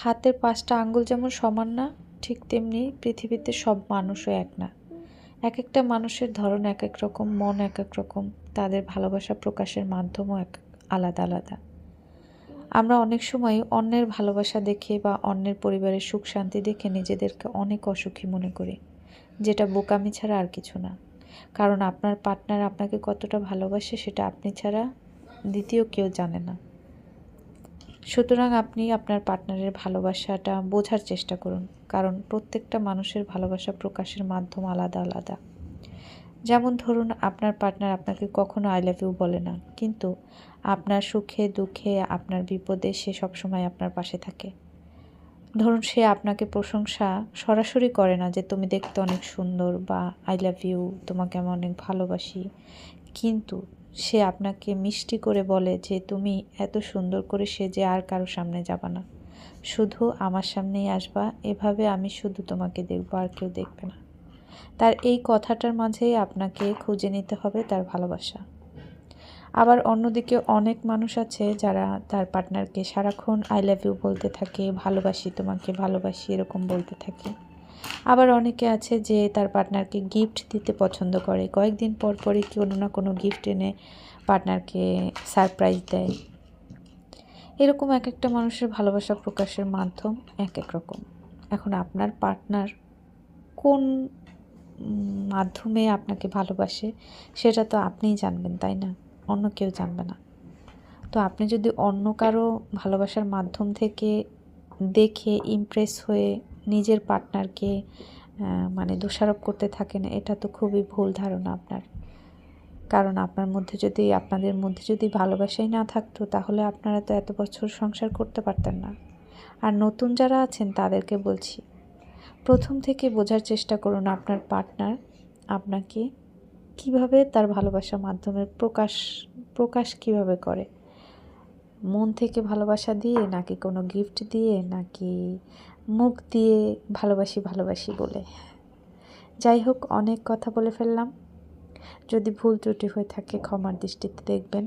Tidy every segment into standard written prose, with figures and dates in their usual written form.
হাতের 5টা আঙ্গুল যেমন সমান না, ঠিক তেমনি পৃথিবীতে সব মানুষও এক না। এক একটা মানুষের ধরন এক এক রকম, মন এক এক রকম, তাদের ভালোবাসা প্রকাশের মাধ্যমও এক আলাদা আলাদা। আমরা অনেক সময় অন্যের ভালোবাসা দেখে বা অন্যের পরিবারের সুখ শান্তি দেখে নিজেদেরকে অনেক অসুখী মনে করি, যেটা বোকামি ছাড়া আর কিছু না। কারণ আপনার পার্টনার আপনাকে কতটা ভালোবাসে সেটা আপনি ছাড়া দ্বিতীয় কেউ জানে না। সুতরাং আপনি আপনার পার্টনারের ভালোবাসাটা বোঝার চেষ্টা করুন, কারণ প্রত্যেকটা মানুষের ভালোবাসা প্রকাশের মাধ্যম আলাদা আলাদা। যেমন ধরুন, আপনার পার্টনার আপনাকে কখনো আই লাভ ইউ বলে না, কিন্তু আপনার সুখে দুঃখে আপনার বিপদে সে সবসময় আপনার পাশে থাকে। ধরুন, সে আপনাকে প্রশংসা সরাসরি করে না যে তুমি দেখতে অনেক সুন্দর বা আই লাভ ইউ, তোমাকে আমি অনেক ভালোবাসি, কিন্তু সে আপনাকে মিষ্টি করে বলে যে তুমি এত সুন্দর করে সেজে আর কারো সামনে যাবা না, শুধু আমার সামনেই আসবা, এভাবে আমি শুধু তোমাকে দেখবো, আর কেউ দেখবে না। তার এই কথাটার মাঝেই আপনাকে খুঁজে নিতে হবে তার ভালোবাসা। আবার অন্যদিকে অনেক মানুষ আছে যারা তার পার্টনারকে সারাক্ষণ আই লাভ ইউ বলতে থাকে, ভালোবাসি তোমাকে ভালোবাসি এরকম বলতে থাকে। আবার অনেকে আছে যে তার পার্টনারকে গিফট দিতে পছন্দ করে, কয়েকদিন পর পরই কোনো না কোনো গিফট এনে পার্টনারকে সারপ্রাইজ দেয়। এরকম এক একটা মানুষের ভালোবাসা প্রকাশের মাধ্যম এক এক রকম। এখন আপনার পার্টনার কোন মাধ্যমে আপনাকে ভালোবাসে সেটা তো আপনিই জানবেন, তাই না? অন্য কেউ জানবে না। তো আপনি যদি অন্য কারো ভালোবাসার মাধ্যম থেকে দেখে ইমপ্রেস হয়ে নিজের পার্টনারকে দোষারোপ করতে থাকেন, এটা তো খুবই ভুল ধারণা আপনার। কারণ আপনাদের মধ্যে যদি ভালোবাসাই না থাকতো, তাহলে আপনারা তো এত বছর সংসার করতে পারতেন না। আর নতুন যারা আছেন তাদেরকে বলছি, প্রথম থেকে বোঝার চেষ্টা করুন আপনার পার্টনার আপনাকে কিভাবে তার ভালোবাসার মাধ্যমে প্রকাশ কিভাবে করে। মন থেকে ভালোবাসা দিয়ে, নাকি কোনো গিফট দিয়ে, নাকি মুখ দিয়ে ভালোবাসি ভালোবাসি বলে। যাই হোক, অনেক কথা বলে ফেললাম। যদি ভুল ত্রুটি হয়ে থাকে ক্ষমার দৃষ্টিতে দেখবেন।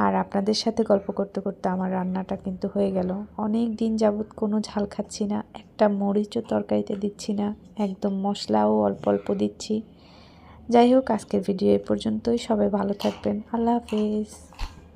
আর আপনাদের সাথে গল্প করতে করতে আমার রান্নাটা কিন্তু হয়ে গেল। অনেক দিন যাবৎ কোনো ঝাল খাচ্ছি না, একটা মরিচও তরকারিতে দিচ্ছি না, একদম মশলাও অল্প অল্প দিচ্ছি। যাই হোক, আজকের ভিডিও এ পর্যন্তই। সবাই ভালো থাকবেন। আল্লাহ হাফেজ।